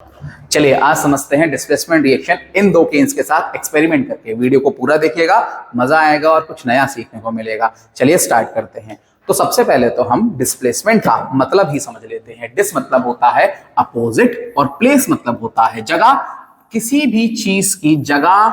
चलिए आज समझते हैं डिस्प्लेसमेंट रिएक्शन इन दो केन्स के साथ एक्सपेरिमेंट करके। वीडियो को पूरा देखिएगा, मजा आएगा और कुछ नया सीखने को मिलेगा। चलिए स्टार्ट करते हैं। तो सबसे पहले तो हम डिस्प्लेसमेंट का मतलब ही समझ लेते हैं। डिस मतलब होता है अपोजिट और प्लेस मतलब होता है जगह। किसी भी चीज की जगह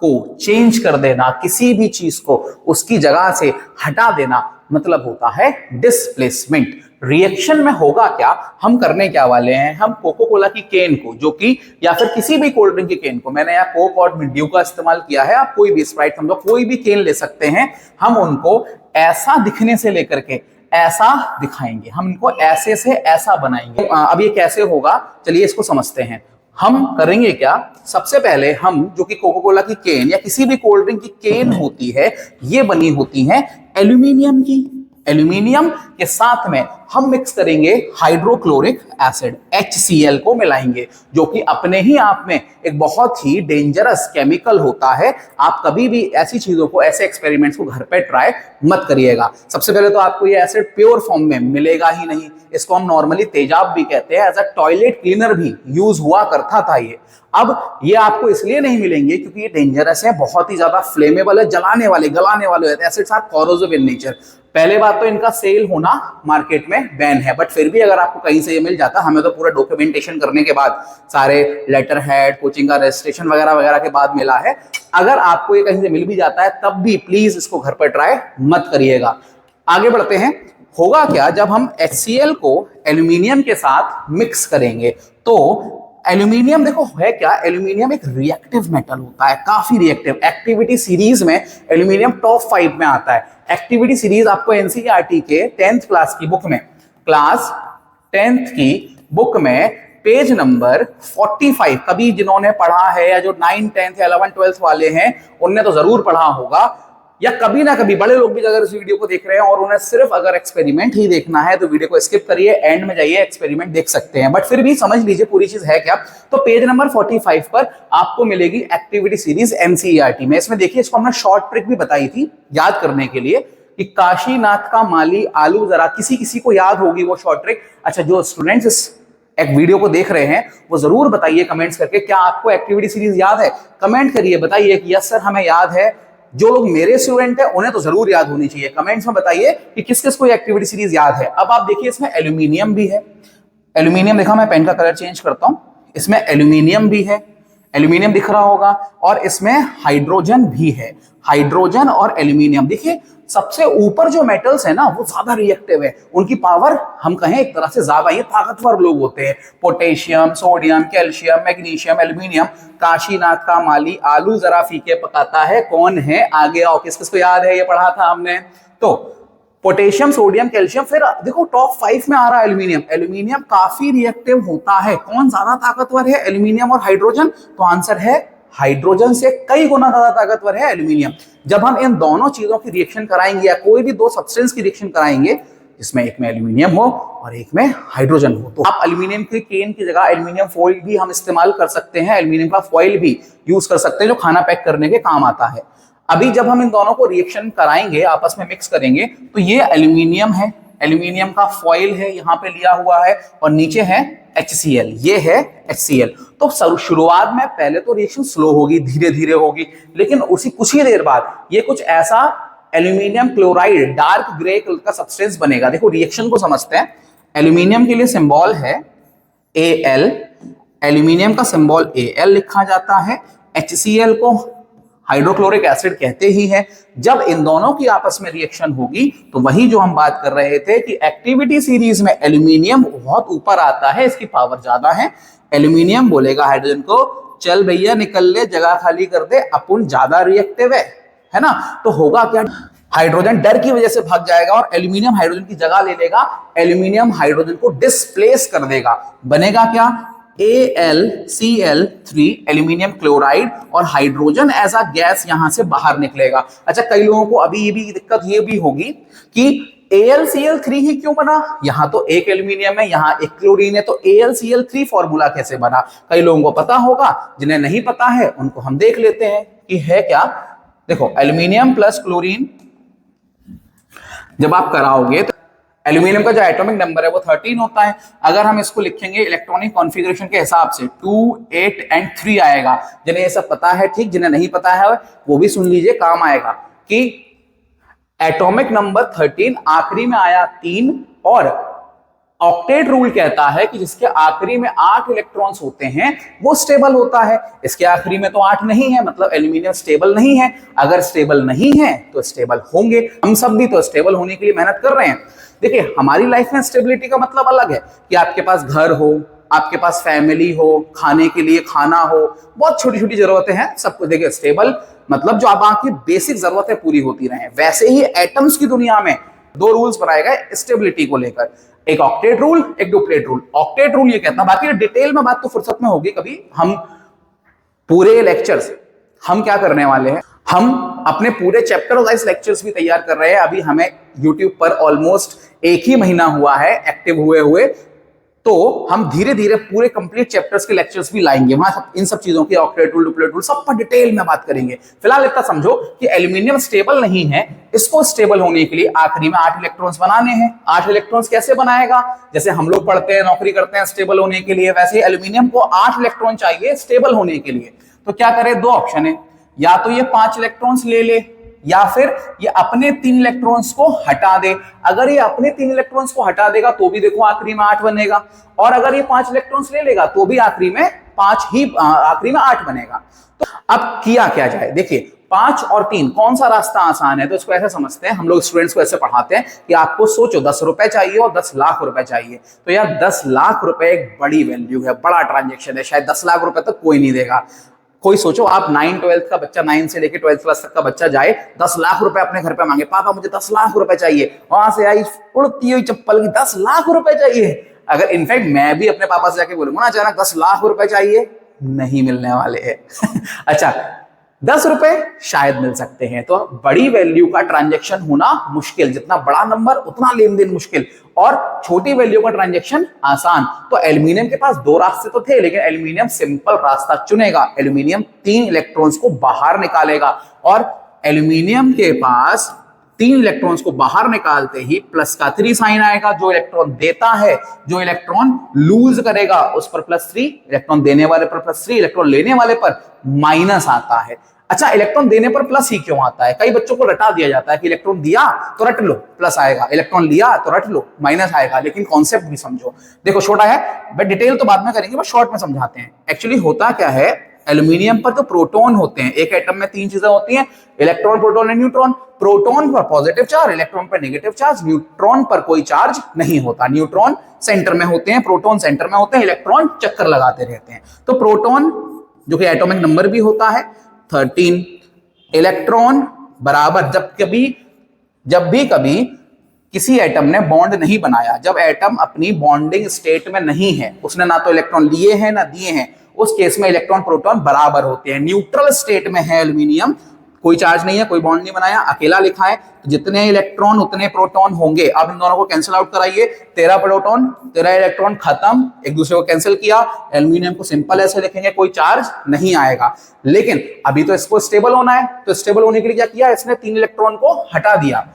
को चेंज कर देना, किसी भी चीज को उसकी जगह से हटा देना मतलब होता है डिस्प्लेसमेंट। रिएक्शन में होगा क्या, हम करने क्या वाले हैं, हम कोको कोला की केन को, जो कि या फिर किसी भी कोल्ड ड्रिंक की केन को, मैंने यहाँ कोक और ड्यू का इस्तेमाल किया है, आप कोई भी स्प्राइट समझो, कोई भी केन ले सकते हैं। हम उनको ऐसा दिखने से लेकर के ऐसा दिखाएंगे, हम इनको ऐसे से ऐसा बनाएंगे। अब ये कैसे होगा, चलिए इसको समझते हैं। हम करेंगे क्या, सबसे पहले हम जो कि कोको कोला की केन या किसी भी कोल्ड ड्रिंक की केन होती है, ये बनी होती है एल्यूमिनियम की। एल्यूमिनियम के साथ में हम मिक्स करेंगे हाइड्रोक्लोरिक एसिड HCl को मिलाएंगे, जो कि अपने ही आप में एक बहुत ही डेंजरस केमिकल होता है। आप कभी भी ऐसी चीजों को, ऐसे एक्सपेरिमेंट्स को घर पे ट्राई मत करिएगा। सबसे पहले तो आपको ये एसिड प्योर फॉर्म में मिलेगा ही नहीं। इसको हम नॉर्मली तेजाब भी कहते हैं, एज अ टॉयलेट क्लीनर भी यूज हुआ करता था ये। अब ये आपको इसलिए नहीं मिलेंगे क्योंकि ये डेंजरस है, बहुत ही ज्यादा फ्लेमेबल है, जलाने वाले गलाने वाले होते हैं। Acids are corrosive in nature. पहले बात तो इनका सेल होना मार्केट में बैन है, बट फिर भी अगर आपको कहीं से ये मिल जाता, हमें तो पूरा डॉक्यूमेंटेशन करने के बाद, सारे लेटर हेड, कोचिंग का रजिस्ट्रेशन वगैरह वगैरह के बाद मिला है। अगर आपको ये कहीं से मिल भी जाता है तब भी प्लीज इसको घर पर ट्राई मत करिएगा। आगे बढ़ते हैं। होगा क्या, जब हम HCl को एल्यूमिनियम के साथ मिक्स करेंगे तो एल्यूमिनियम, देखो है क्या, एल्यूमिनियम एक रिएक्टिव मेटल होता है, काफी रिएक्टिव। एक्टिविटी सीरीज में एल्यूमिनियम टॉप 5 में आता है। एक्टिविटी सीरीज आपको NCERT के 10th क्लास की बुक में, क्लास 10th की बुक में पेज नंबर 45, कभी जिन्होंने पढ़ा है या जो 9th 10th 11th 12th वाले हैं उनने तो जरूर पढ़ा होगा, या कभी ना कभी बड़े लोग भी अगर इस वीडियो को देख रहे हैं और उन्हें सिर्फ अगर एक्सपेरिमेंट ही देखना है तो वीडियो को स्किप करिए, एंड में जाइए, एक्सपेरिमेंट देख सकते हैं। बट फिर भी समझ लीजिए पूरी चीज है क्या। तो पेज नंबर 45 पर आपको मिलेगी एक्टिविटी सीरीज NCERT में। इसमें देखिए, इसको हमने शॉर्ट ट्रिक भी बताई थी याद करने के लिए कि काशीनाथ का माली आलू जरा, किसी किसी को याद होगी वो शॉर्ट ट्रिक। अच्छा, जो स्टूडेंट्स इस एक वीडियो को देख रहे हैं वो जरूर बताइए कमेंट्स करके, क्या आपको एक्टिविटी सीरीज याद है। कमेंट करिए, बताइए कि यस सर हमें याद है। जो लोग मेरे स्टूडेंट हैं उन्हें तो जरूर याद होनी चाहिए। कमेंट्स में बताइए कि किस किस को एक्टिविटी सीरीज याद है। अब आप देखिए, इसमें एल्यूमिनियम भी है। एल्यूमिनियम, देखा मैं पेन का कलर चेंज करता हूं, इसमें एल्यूमिनियम भी है, एल्यूमिनियम दिख रहा होगा, और इसमें हाइड्रोजन भी है। हाइड्रोजन और एल्यूमिनियम, देखिए सबसे ऊपर जो मेटल्स है ना वो ज्यादा रिएक्टिव है, उनकी पावर हम कहें एक तरह से ज्यादा, ये ताकतवर लोग होते हैं। Potassium, sodium, calcium, magnesium, aluminium. Kashinath का माली आलू जरा फीके पकाता है, कौन है, आगे आओ, किस किस को याद है, ये पढ़ा था हमने। तो पोटेशियम, सोडियम, कैल्शियम। फिर देखो टॉप 5 में आ रहा है एल्यूमिनियम। एल्यूमिनियम काफी रिएक्टिव होता है। कौन ज्यादा ताकतवर है, एल्यूमिनियम और हाइड्रोजन? तो आंसर है हाइड्रोजन से कई गुना ज्यादा ताकतवर है एल्यूमिनियम। जब हम इन दोनों चीजों की रिएक्शन कराएंगे या कोई भी दो सब्सटेंस की रिएक्शन कराएंगे जिसमें एक में एल्यूमिनियम हो और एक में हाइड्रोजन हो, तो आप एल्यूमिनियम की केन की जगह एल्यूमिनियम फॉइल भी हम इस्तेमाल कर सकते हैं। एल्यूमिनियम का फॉइल भी यूज कर सकते हैं जो खाना पैक करने के काम आता है। अभी जब हम इन दोनों को रिएक्शन कराएंगे, आपस में मिक्स करेंगे, तो ये एल्यूमिनियम है, एल्यूमिनियम का फॉइल है यहाँ पे लिया हुआ है, और नीचे है HCl, ये है HCl। तो शुरुआत में पहले तो रिएक्शन स्लो होगी, धीरे धीरे होगी, लेकिन उसी कुछ ही देर बाद ये कुछ ऐसा aluminium chloride dark grey colour का सब्सटेंस बनेगा। देखो रिएक्शन को समझते हैं। एल्यूमिनियम के लिए सिंबल है Al, एल्यूमिनियम का सिंबल Al लिखा जाता है। HCl को हाइड्रोक्लोरिक एसिड कहते ही हैं। जब इन दोनों की आपस में रिएक्शन होगी तो वही जो हम बात कर रहे थे कि एक्टिविटी सीरीज में एल्यूमिनियम बहुत ऊपर आता है, इसकी पावर ज्यादा है। एल्यूमिनियम बोलेगा हाइड्रोजन को, चल भैया निकल ले, जगह खाली कर दे, अपन ज्यादा रिएक्टिव है ना। तो होगा क्या, हाइड्रोजन डर की वजह से भाग जाएगा और एल्यूमिनियम हाइड्रोजन की जगह ले लेगा। एल्यूमिनियम हाइड्रोजन को डिस्प्लेस कर देगा। बनेगा क्या, AlCl3 एल्यूमिनियम क्लोराइड, और हाइड्रोजन एज अ गैस यहां से बाहर निकलेगा। अच्छा, कई लोगों को अभी ये भी दिक्कत ये भी होगी कि AlCl3 ही क्यों बना, यहां तो एक एल्यूमिनियम है, यहां एक क्लोरीन है, तो AlCl3 फॉर्मूला कैसे बना? कई लोगों को पता होगा, जिन्हें नहीं पता है उनको हम देख लेते हैं कि है क्या। देखो एल्यूमिनियम प्लस क्लोरीन जब आप कराओगे तो एल्यूमिनियम का जो एटॉमिक नंबर है वो 13 होता है। अगर हम इसको लिखेंगे इलेक्ट्रॉनिक कॉन्फ़िगरेशन के हिसाब से 2, 8 एंड 3 आएगा। जिन्हें ये सब पता है ठीक, जिन्हें नहीं पता है वो भी सुन लीजिए, काम आएगा कि एटॉमिक नंबर 13 आखिरी में आया 3, और ऑक्टेट रूल कहता है कि जिसके आखिरी में 8 इलेक्ट्रॉन्स होते हैं वो स्टेबल होता है। इसके आखिरी में तो 8 नहीं है, मतलब एल्यूमिनियम स्टेबल नहीं है। अगर स्टेबल नहीं है तो स्टेबल होंगे। हम सब भी तो स्टेबल होने के लिए मेहनत कर रहे हैं। देखिए, हमारी लाइफ में स्टेबिलिटी का मतलब अलग है कि आपके पास घर हो, आपके पास फैमिली हो, खाने के लिए खाना हो, बहुत छोटी छोटी जरूरतें हैं सब कुछ। देखिए, स्टेबल मतलब जो अब आपकी बेसिक जरूरतें पूरी होती रहे। वैसे ही एटम्स की दुनिया में 2 रूल्स बनाए गए स्टेबिलिटी को लेकर, एक ऑक्टेट रूल, एक डुप्लेट रूल। ऑक्टेट रूल ये कहता है, बाकी डिटेल में बात तो फुर्सत में होगी कभी। हम पूरे लेक्चर्स हम क्या करने वाले हैं, हम अपने पूरे चैप्टर वाइज लेक्चर्स भी तैयार कर रहे हैं। अभी हमें यूट्यूब पर ऑलमोस्ट 1 ही महीना हुआ है एक्टिव हुए, तो हम धीरे धीरे पूरे कंप्लीट चैप्टर्स के लेक्चर्स भी लाएंगे। वहां इन सब चीजों की ऑक्टेट रूल, डुप्लेट रूल सब पर डिटेल में बात करेंगे। फिलहाल इतना समझो कि एल्यूमिनियम स्टेबल नहीं है। इसको स्टेबल होने के लिए आखिरी में 8 इलेक्ट्रॉन्स बनाने हैं। 8 इलेक्ट्रॉन्स कैसे बनाएगा? जैसे हम लोग पढ़ते हैं, नौकरी करते हैं स्टेबल होने के लिए, वैसे एल्यूमिनियम को 8 इलेक्ट्रॉन चाहिए स्टेबल होने के लिए। तो क्या करे? 2 ऑप्शन है, या तो ये 5 इलेक्ट्रॉन्स ले ले, या फिर ये अपने 3 इलेक्ट्रॉन्स को हटा दे। अगर ये अपने 3 इलेक्ट्रॉन्स को हटा देगा तो भी देखो आखिरी में 8 बनेगा, और अगर ये 5 इलेक्ट्रॉन्स ले लेगा तो भी आखिरी में 8 बनेगा। तो अब किया क्या जाए? देखिए, 5 और 3 कौन सा रास्ता आसान है? तो इसको ऐसे समझते हैं, हम लोग स्टूडेंट्स को ऐसे पढ़ाते हैं कि आपको सोचो 10 रुपए चाहिए और 10 लाख रुपए चाहिए। तो यार 10 लाख रुपए एक बड़ी वैल्यू है, बड़ा ट्रांजेक्शन है। शायद 10 लाख रुपए तक कोई नहीं देगा। कोई सोचो, आप 9 12th का बच्चा, 9 से लेकर 12th क्लास तक का बच्चा जाए, 10 लाख रुपए अपने घर पे मांगे, पापा मुझे 10 लाख रुपए चाहिए। वहां से आई उड़ती हुई चप्पल की 10 लाख रुपए चाहिए। अगर इनफैक्ट मैं भी अपने पापा से जाके बोलूंगा ना, अचानक 10 लाख रुपए चाहिए, नहीं मिलने वाले हैं। अच्छा, 10 रुपए शायद मिल सकते हैं। तो बड़ी वैल्यू का ट्रांजैक्शन होना मुश्किल, जितना बड़ा नंबर उतना लेन देन मुश्किल, और छोटी वैल्यू का ट्रांजैक्शन आसान। तो एल्यूमिनियम के पास 2 रास्ते तो थे, लेकिन एल्यूमिनियम सिंपल रास्ता चुनेगा। एल्यूमिनियम 3 इलेक्ट्रॉन्स को बाहर निकालेगा, और एल्यूमिनियम के पास 3 इलेक्ट्रॉन्स को बाहर निकालते ही प्लस का 3 साइन आएगा। जो इलेक्ट्रॉन देता है, जो इलेक्ट्रॉन लूज करेगा उस पर +3, इलेक्ट्रॉन देने वाले पर +3, इलेक्ट्रॉन लेने वाले पर माइनस आता है। अच्छा, इलेक्ट्रॉन देने पर प्लस ही क्यों आता है? कई बच्चों को रटा दिया जाता है कि इलेक्ट्रॉन दिया तो रट लो प्लस आएगा, इलेक्ट्रॉन लिया तो रट लो माइनस आएगा। लेकिन कॉन्सेप्ट भी समझो। देखो, छोटा है, बट डिटेल तो बाद में करेंगे, बस शॉर्ट में समझाते हैं। एक्चुअली होता क्या है, एल्यूमिनियम पर जो प्रोटॉन होते हैं, एक एटम में 3 चीजें होती हैं, electron, proton and neutron. Proton पर पॉजिटिव चार्ज, इलेक्ट्रॉन पर नेगेटिव चार्ज, न्यूट्रॉन पर कोई चार्ज नहीं होता। न्यूट्रॉन सेंटर में होते हैं, प्रोटॉन सेंटर में होते हैं, इलेक्ट्रॉन चक्कर लगाते रहते हैं। तो प्रोटॉन जो कि एटॉमिक नंबर भी होता है 13, इलेक्ट्रॉन बराबर जब भी कभी किसी एटम ने बॉन्ड नहीं बनाया, जब एटम अपनी बॉन्डिंग स्टेट में नहीं है, उसने ना तो इलेक्ट्रॉन लिए हैं ना दिए हैं, उस केस में इलेक्ट्रॉन प्रोटॉन बराबर होते हैं। न्यूट्रल स्टेट में है एल्यूमिनियम, कोई चार्ज नहीं है, कोई बॉन्ड नहीं बनाया, अकेला लिखा है, तो जितने इलेक्ट्रॉन उतने प्रोटॉन होंगे। अब इन दोनों को कैंसिल आउट कराइए, 13 प्रोटॉन 13 इलेक्ट्रॉन खत्म, एक दूसरे को कैंसिल किया। एल्यूमिनियम को सिंपल ऐसे लिखेंगे, कोई चार्ज नहीं आएगा। लेकिन अभी तो इसको स्टेबल होना है, तो स्टेबल होने के लिए क्या किया, इसने 3 इलेक्ट्रॉन को हटा दिया।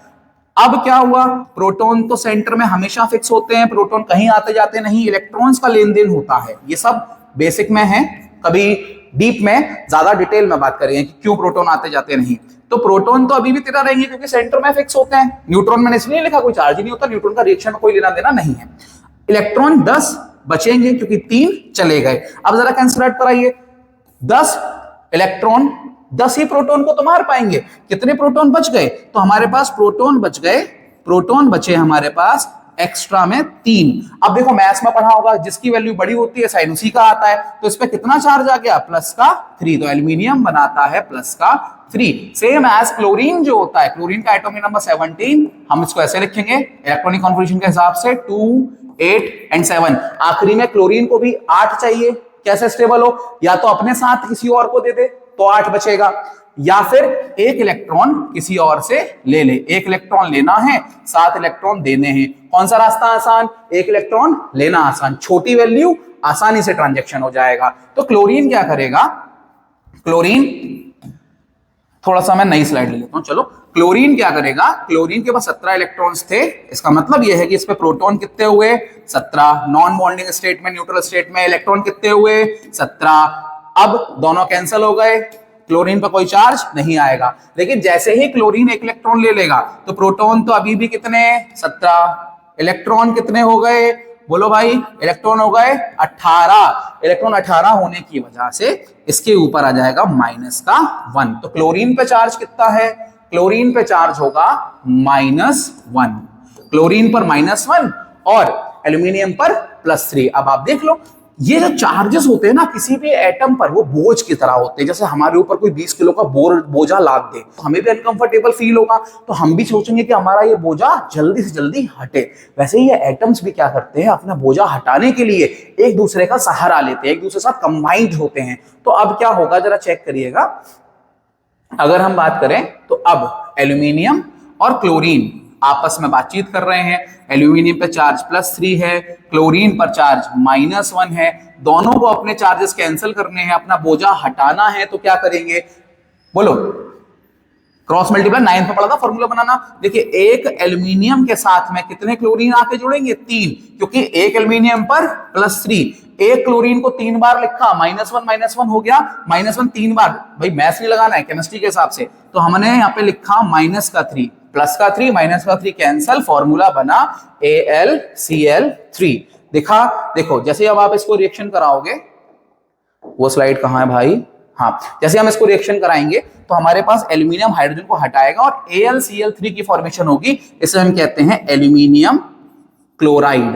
अब क्या हुआ, प्रोटॉन तो सेंटर में हमेशा फिक्स होते हैं, प्रोटॉन कहीं आते जाते नहीं, इलेक्ट्रॉन्स का लेन देन होता है। ये सब बेसिक में है, कभी डीप में ज्यादा डिटेल में बात करेंगे कि क्यों प्रोटॉन आते जाते नहीं। तो प्रोटॉन तो अभी भी 13 रहेंगे क्योंकि सेंटर में फिक्स होते हैं। न्यूट्रॉन मैंने इसलिए लिखा, कोई चार्ज ही नहीं होता, न्यूट्रॉन का रिएक्शन में कोई लेना देना नहीं है। इलेक्ट्रॉन 10 बचेंगे क्योंकि 3 चले गए। अब जरा कैंसिल आउट कराइए, 10 इलेक्ट्रॉन 10 ही प्रोटॉन को तो मार पाएंगे। कितने प्रोटॉन बच गए? तो हमारे पास प्रोटॉन बच गए, प्रोटॉन बचे हमारे पास एक्स्ट्रा में 3। अब देखो, मैथ्स में पढ़ा होगा, जिसकी वैल्यू बड़ी होती है साइन उसी का आता है। तो इस पे कितना चार्ज आ गया? +3। तो एल्यूमिनियम बनाता है +3। सेम एज क्लोरीन जो होता है, क्लोरीन का एटॉमिक नंबर 17, हम इसको ऐसे लिखेंगे इलेक्ट्रॉनिक कॉन्फ़िगरेशन के हिसाब से 2, 8 एंड 7। आखिरी में क्लोरीन को भी 8 चाहिए, कैसे स्टेबल हो? या तो अपने साथ किसी और को दे दे तो 8 बचेगा, या फिर एक इलेक्ट्रॉन किसी और से ले ले। एक इलेक्ट्रॉन लेना है, 7 इलेक्ट्रॉन देने हैं। कौन सा रास्ता आसान? एक इलेक्ट्रॉन लेना आसान, छोटी वैल्यू, आसानी से ट्रांजैक्शन हो जाएगा। तो क्लोरीन क्या करेगा? क्लोरीन, थोड़ा सा मैं नई स्लाइड ले लेता हूं, चलो। क्लोरीन क्या करेगा, क्लोरीन के पास 17 इलेक्ट्रॉन्स थे, इसका मतलब यह है कि इस पे प्रोटॉन कितने हुए 17, नॉन बॉन्डिंग स्टेट में, न्यूट्रल स्टेट में इलेक्ट्रॉन कितने हुए 17। अब दोनों कैंसिल हो गए, क्लोरीन पर कोई चार्ज नहीं आएगा। लेकिन जैसे ही क्लोरीन एक इलेक्ट्रॉन ले लेगा तो प्रोटॉन तो अभी भी कितने 17, इलेक्ट्रॉन कितने हो गए, बोलो भाई, इलेक्ट्रॉन हो गए 18। इलेक्ट्रॉन 18 होने की वजह से इसके ऊपर आ जाएगा -1। तो क्लोरीन पे चार्ज कितना है, क्लोरीन पे चार्ज होगा -1, क्लोरीन पर -1 और एल्यूमिनियम पर +3। अब आप देख लो, ये जो चार्जेस होते हैं ना किसी भी एटम पर, वो बोझ की तरह होते हैं। जैसे हमारे ऊपर कोई 20 किलो का बोझा लाद दे तो हमें भी अनकंफर्टेबल फील होगा, तो हम भी सोचेंगे कि हमारा ये बोझा जल्दी से जल्दी हटे। वैसे ही ये एटम्स भी क्या करते हैं, अपना बोझा हटाने के लिए एक दूसरे का सहारा लेते हैं, एक दूसरे के साथ कंबाइंड होते हैं। तो अब क्या होगा जरा चेक करिएगा, अगर हम बात करें तो अब एल्यूमिनियम और क्लोरीन आपस में बातचीत कर रहे हैं। एल्यूमिनियम पे चार्ज +3 है, क्लोरीन पर चार्ज -1 है। दोनों को अपने चार्जेस कैंसिल करने हैं, अपना बोझा हटाना है, तो क्या करेंगे बोलो, क्रॉस मल्टीप्लाई 9 में पढ़ा था फॉर्मूला बनाना। देखिए एक एल्यूमिनियम के साथ में कितने क्लोरीन आके जुड़ेंगे 3, क्योंकि एक एल्यूमिनियम पर +3, एक क्लोरीन को 3 बार लिखा, -1 हो गया, -1 3 बार, भाई मैथ्स नहीं लगाना है केमिस्ट्री के हिसाब से, तो हमने यहाँ पे लिखा -3, +3 -3 कैंसल, फॉर्मूला बना AlCl3। दिखा, देखो जैसे अब आप इसको रिएक्शन कराओगे, वो स्लाइड कहां है भाई, हाँ, जैसे हम इसको रिएक्शन कराएंगे तो हमारे पास एल्यूमिनियम हाइड्रोजन को हटाएगा और AlCl3 की फॉर्मेशन होगी। इसे हम कहते हैं एल्यूमिनियम क्लोराइड,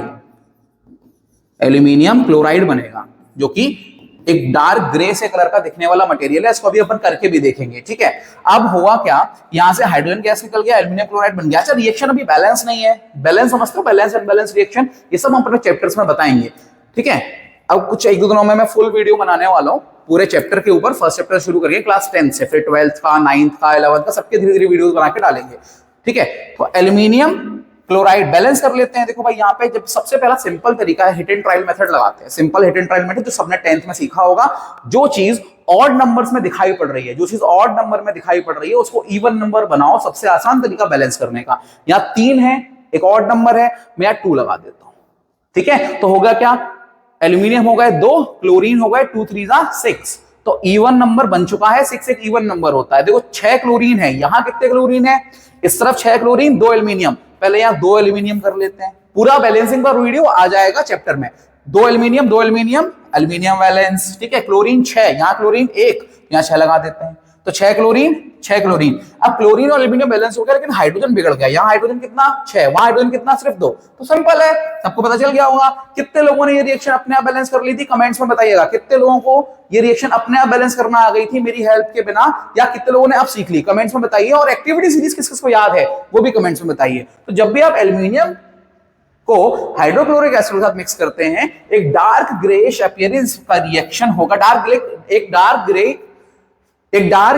एल्यूमिनियम क्लोराइड बनेगा, जो कि एक डार्क ग्रे से कलर का दिखने वाला मटेरियल है। इसको अभी अपन करके भी देखेंगे, ठीक है। अब हुआ क्या, यहां से हाइड्रोजन गैस निकल गया, एल्यूमिनियम क्लोराइड बन गया। अच्छा, रिएक्शन अभी बैलेंस नहीं है, बैलेंस समझते हो, बैलेंस अनबैलेंस रिएक्शन, ये सब हम अपने चैप्टर्स में बताएंगे, ठीक है। अब कुछ 1-2 दिनों में मैं फुल वीडियो बनाने वाला हूं पूरे चैप्टर के ऊपर, फर्स्ट चैप्टर शुरू करिए क्लास 10 से, फिर 12th का, 9th का, 11th का, सबके धीरे धीरे वीडियोस बना के डालेंगे, ठीक है। तो एल्यूमिनियम क्लोराइड बैलेंस कर लेते हैं। देखो भाई, यहाँ पे जब सबसे पहला सिंपल तरीका है, हिट एंड ट्रायल मेथड लगाते हैं। Simple hit and trial method जो सबने 10th में सीखा होगा, जो चीज ऑड नंबर्स में दिखाई पड़ रही है, जो चीज ऑड नंबर में दिखाई पड़ रही है उसको इवन नंबर बनाओ, सबसे आसान तरीका बैलेंस करने का। यहाँ 3 है, एक ऑड नंबर है, मैं यहाँ 2 लगा देता हूं, ठीक है। तो होगा क्या, एल्यूमिनियम हो गए 2, क्लोरीन हो गए 2 3 6, तो इवन नंबर बन चुका है। 6 एक इवन नंबर होता है। देखो 6 क्लोरीन है, यहां कितने क्लोरीन है, इस तरफ 6 क्लोरीन 2 एल्यूमिनियम, पहले यहां 2 एल्यूमिनियम कर लेते हैं, पूरा बैलेंसिंग का वीडियो आ जाएगा चैप्टर में। 2 एल्यूमिनियम 2 एल्यूमिनियम, एल्यूमिनियम बैलेंस, ठीक है। क्लोरीन 6, यहां क्लोरीन 1, यहां 6 लगा देते हैं, तो 6 क्लोरीन 6 क्लोरीन। अब क्लोरीन और एल्यूमिनियम बैलेंस हो गया, लेकिन हाइड्रोजन बिगड़ गया। यहाँ हाइड्रोजन कितना 6, वहां हाइड्रोजन कितना सिर्फ 2। तो सिंपल है, सबको पता चल गया होगा। कितने लोगों ने ये रिएक्शन अपने आप बैलेंस कर ली थी, कमेंट्स में बताइएगा। कितने लोगों को ये रिएक्शन अपने आप बैलेंस करना आ गई थी मेरी हेल्प के बिना, या कितने लोगों ने अब सीख ली, कमेंट्स में बताइए। और एक्टिविटी सीरीज किस किस को याद है वो भी कमेंट्स में बताइए। तो जब भी आप एल्यूमिनियम को हाइड्रोक्लोरिक एसिड के साथ मिक्स करते हैं, एक डार्क ग्रेइश अपीयरेंस का रिएक्शन होगा, एक डार्क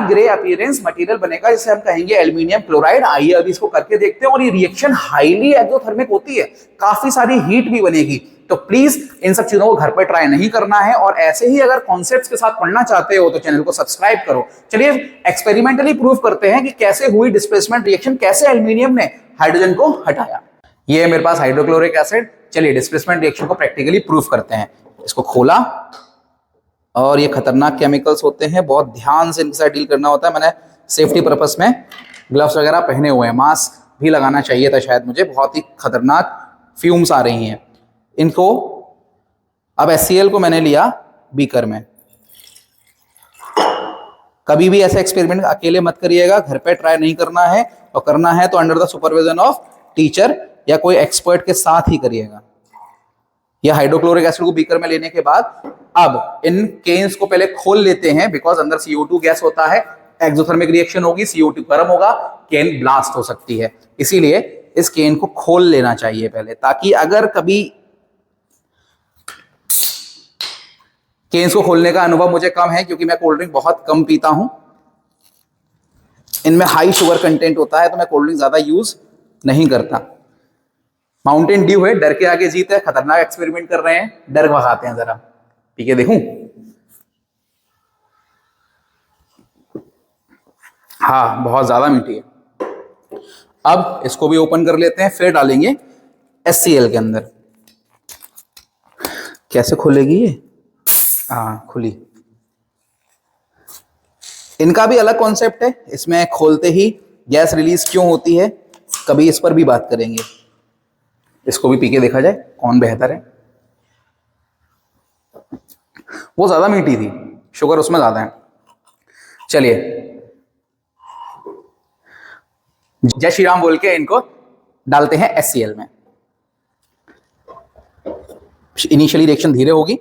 ग्रे अपीयरेंस मटेरियल बनेगा, जिसे हम कहेंगे एल्यूमिनियम क्लोराइड। आइए अभी इसको करके देखते हैं। और ये रिएक्शन हाईली एक्सोथर्मिक होती है, काफी सारी हीट भी बनेगी। तो प्लीज इन सब चीजों को घर पर ट्राई नहीं करना है। और ऐसे ही अगर कॉन्सेप्ट्स के साथ पढ़ना चाहते हो तो चैनल को सब्सक्राइब करो। चलिए एक्सपेरिमेंटली प्रूव करते हैं कि कैसे हुई डिस्प्लेसमेंट रिएक्शन, कैसे एल्यूमिनियम ने हाइड्रोजन को हटाया। ये है मेरे पास हाइड्रोक्लोरिक एसिड। चलिए डिस्प्लेसमेंट रिएक्शन को प्रैक्टिकली प्रूव करते हैं। इसको खोला, और ये खतरनाक केमिकल्स होते हैं, बहुत ध्यान से इनके साथ डील करना होता है। मैंने सेफ्टी पर्पस में ग्लव्स वगैरह पहने हुए हैं, मास्क भी लगाना चाहिए था शायद मुझे, बहुत ही खतरनाक फ्यूम्स आ रही हैं इनको। अब HCl को मैंने लिया बीकर में। कभी भी ऐसा एक्सपेरिमेंट अकेले मत करिएगा, घर पे ट्राई नहीं करना है, और करना है तो under the supervision of teacher या कोई एक्सपर्ट के साथ ही करिएगा। या हाइड्रोक्लोरिक एसिड को बीकर में लेने के बाद अब इन केन्स को पहले खोल लेते हैं, बिकॉज अंदर CO2 गैस होता है, एक्सोथर्मिक रिएक्शन होगी, CO2 गर्म होगा, केन ब्लास्ट हो सकती है। इसीलिए इस केन को खोल लेना चाहिए पहले, ताकि अगर कभी केन्स को खोलने का अनुभव मुझे कम है, क्योंकि मैं कोल्ड ड्रिंक बहुत कम पीता हूं, इनमें हाई शुगर कंटेंट होता है, तो मैं कोल्ड ड्रिंक ज्यादा यूज नहीं करता। माउंटेन ड्यू है, डर के आगे जीत है। खतरनाक एक्सपेरिमेंट कर रहे हैं, डर भगाते हैं, जरा पी के देखूं। हाँ, बहुत ज्यादा मीठी है। अब इसको भी ओपन कर लेते हैं, फिर डालेंगे HCl के अंदर। कैसे खुलेगी ये? हाँ खुली। इनका भी अलग कॉन्सेप्ट है, इसमें खोलते ही गैस रिलीज क्यों होती है, कभी इस पर भी बात करेंगे। इसको भी पी के देखा जाए कौन बेहतर है। वो ज्यादा मीठी थी, शुगर उसमें ज्यादा है। चलिए जय श्री राम बोल के इनको डालते हैं HCl में। इनिशियली रिएक्शन धीरे होगी,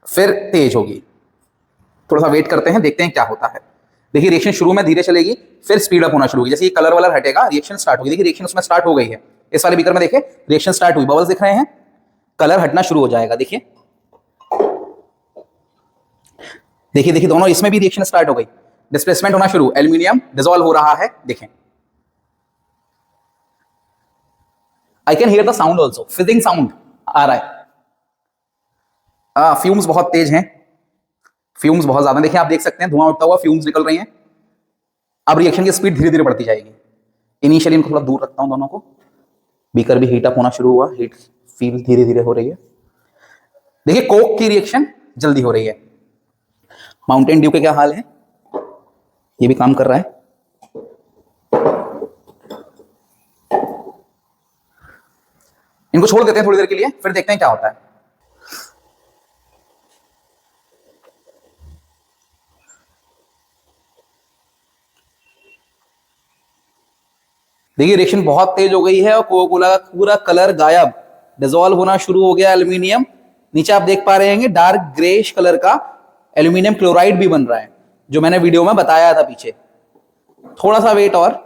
फिर तेज होगी। थोड़ा सा वेट करते हैं, देखते हैं क्या होता है। देखिए रिएक्शन शुरू में धीरे चलेगी, फिर स्पीड अप होना शुरू होगी। जैसे ये कलर वालर हटेगा, रिएक्शन स्टार्ट होगी। देखिए रिएक्शन उसमें स्टार्ट हो गई है। इस वाले बीकर में देखिए रिएक्शन स्टार्ट हुई, बबल्स दिख रहे हैं, कलर हटना शुरू हो जाएगा। देखिए देखिए देखिए दोनों इसमें भी रिएक्शन स्टार्ट हो गई, डिस्प्लेसमेंट होना शुरू, एल्यूमिनियम डिसॉल्व हो रहा है। देखें I can hear the sound also, fizzing sound आ रहा है। फ्यूम्स बहुत तेज हैं, फ्यूम्स बहुत ज्यादा। देखिए आप देख सकते हैं धुआं उठता हुआ, फ्यूम्स निकल रही हैं। अब रिएक्शन की स्पीड धीरे धीरे बढ़ती जाएगी। इनिशियली इनको थोड़ा दूर रखता हूं दोनों को। बीकर भी हीट अप होना शुरू हुआ, हीट फील धीरे धीरे हो रही है। देखिए कोक की रिएक्शन जल्दी हो रही है। माउंटेन ड्यू के क्या हाल है, ये भी काम कर रहा है। इनको छोड़ देते हैं थोड़ी देर के लिए, फिर देखते हैं क्या होता है। देखिए रिएक्शन बहुत तेज हो गई है और कोका कोला का पूरा कलर गायब, डिसॉल्व होना शुरू हो गया एल्यूमिनियम। नीचे आप देख पा रहे हैं डार्क ग्रेश कलर का एल्यूमिनियम क्लोराइड भी बन रहा है, जो मैंने वीडियो में बताया था पीछे। थोड़ा सा वेट और,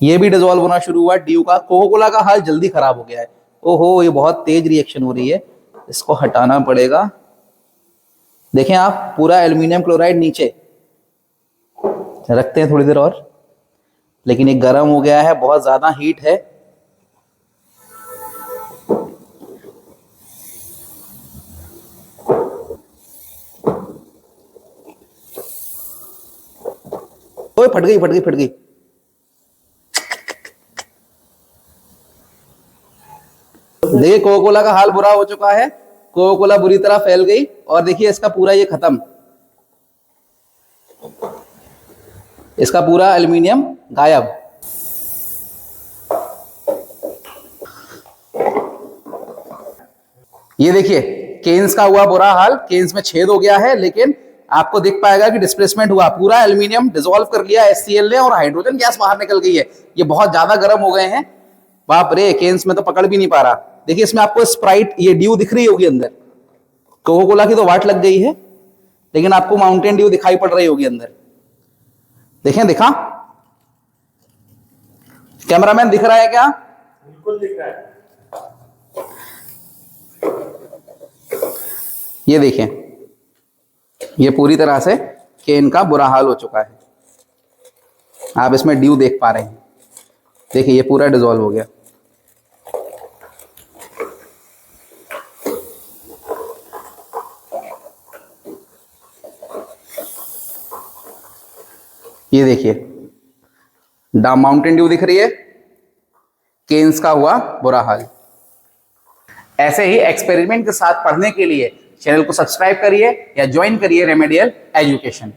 ये भी डिसॉल्व होना शुरू हुआ। ड्यू का, कोका कोला का हाल जल्दी खराब हो गया है। ओहो ये बहुत तेज रिएक्शन हो रही है, इसको हटाना पड़ेगा। देखें आप पूरा एल्यूमिनियम क्लोराइड नीचे। रखते हैं थोड़ी देर और, लेकिन ये गर्म हो गया है, बहुत ज्यादा हीट है। ओए फट गई फट गई फट गई। देखिए कोका कोला का हाल बुरा हो चुका है, कोका कोला बुरी तरह फैल गई और देखिए इसका पूरा ये खत्म, इसका पूरा एल्यूमिनियम गायब। ये देखिए केन्स का हुआ बुरा हाल, केन्स में छेद हो गया है, लेकिन आपको दिख पाएगा कि डिस्प्लेसमेंट हुआ, पूरा एल्यूमिनियम डिसॉल्व कर लिया HCl ने और हाइड्रोजन गैस बाहर निकल गई है। ये बहुत ज्यादा गर्म हो गए हैं, बाप रे, केन्स में तो पकड़ भी नहीं पा रहा। देखिए इसमें आपको स्प्राइट ये ड्यू दिख रही होगी अंदर, कोका कोला की तो वाट लग गई है, लेकिन आपको माउंटेन ड्यू दिखाई पड़ रही होगी अंदर। देखें, दिखा कैमरामैन, दिख रहा है क्या? बिल्कुल दिख रहा है। ये देखें, ये पूरी तरह से केन का बुरा हाल हो चुका है। आप इसमें ड्यू देख पा रहे हैं, देखिए ये पूरा डिसॉल्व हो गया। ये देखिए माउंटेन ड्यू दिख रही है, केन्स का हुआ बुरा हाल। ऐसे ही एक्सपेरिमेंट के साथ पढ़ने के लिए चैनल को सब्सक्राइब करिए या ज्वाइन करिए रेमेडियल एजुकेशन।